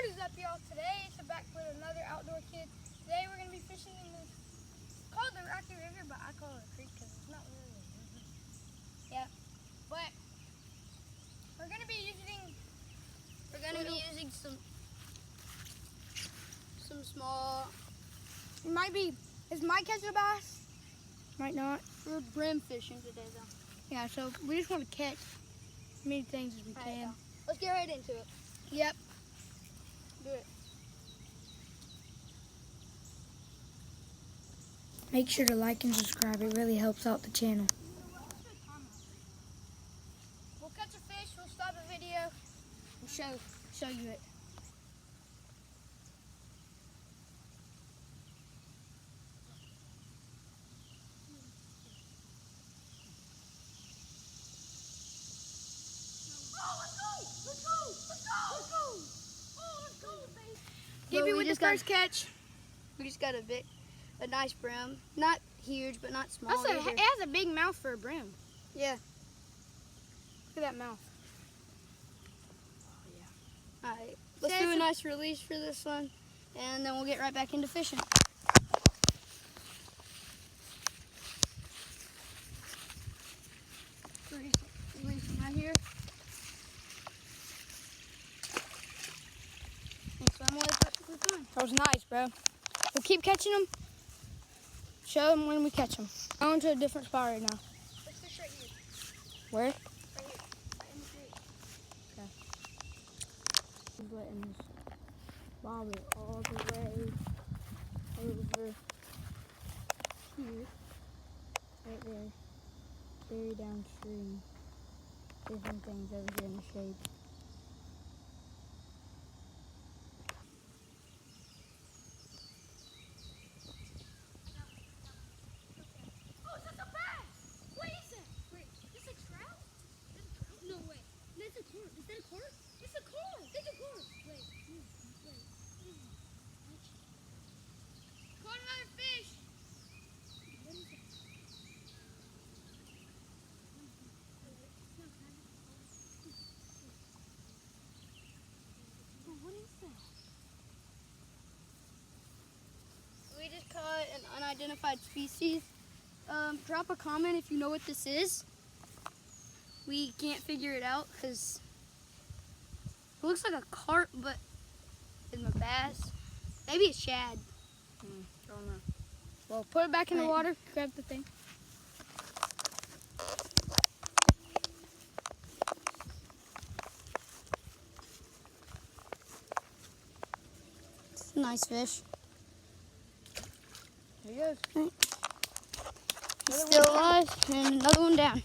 What is up, y'all? Today it's back with another outdoor kid. Today we're going to be fishing in this, it's called the Rocky River, but I call it a creek because it's not really a river. Yeah, but we're going to be using some small, it might catch a bass, might not. We're brim fishing today though. Yeah, so we just want to catch as many things as we can. Right, let's get right into it. Yep. Do it. Make sure to like and subscribe. It really helps out the channel. We'll catch a fish. We'll stop the video and show you it. Give you with the first catch. We just got a nice brim. Not huge, but not small. It has a big mouth for a brim. Yeah. Look at that mouth. Oh, yeah. All right. Let's do a nice release for this one, and then we'll get right back into fishing. Release him right here. That was nice, bro. We'll keep catching them. Show them when we catch them. I'm going to a different spot right now. Let's fish right here. Where? Right here. Right in the creek. Okay. He's letting this bobber all the way over here. Right there. Very downstream. Different things over here in the shade. We just caught an unidentified species. Drop a comment if you know what this is. We can't figure it out because it looks like a carp, but it's a bass. Maybe it's shad. Don't know. Well, put it back in the water. Grab the thing. It's a nice fish. There he goes. Right. He's still alive, and another one down.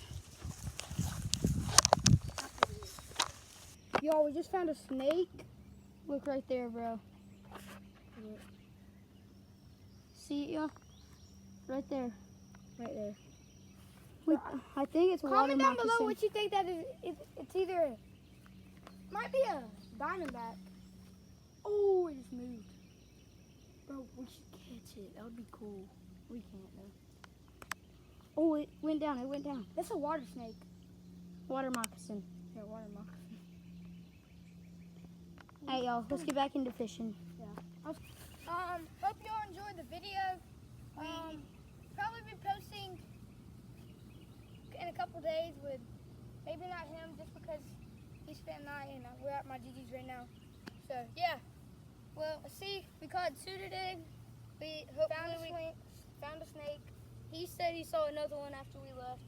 Y'all, we just found a snake. Look right there, bro. See it, y'all? Right there. Right there. I think it's a water Comment down moccasin. below what you think that is. It's either, might be a diamondback. Oh, it just moved. Bro, we should catch it. That would be cool. We can't though. Oh, it went down. It went down. It's a water snake. Water moccasin. Yeah, water moccasin. Hey, y'all. Let's get back into fishing. Yeah. Hope y'all enjoyed the video. Probably be posting in a couple days with maybe not him just because he spent the night and we're at my GG's right now. So yeah. Well, see, we caught two today. We found a snake. He said he saw another one after we left.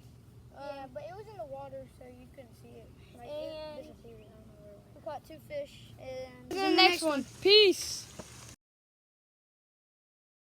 Yeah, but it was in the water, so you couldn't see it. Like, and it disappeared. I don't know where it went. we caught two fish. And See you in the next one. Peace.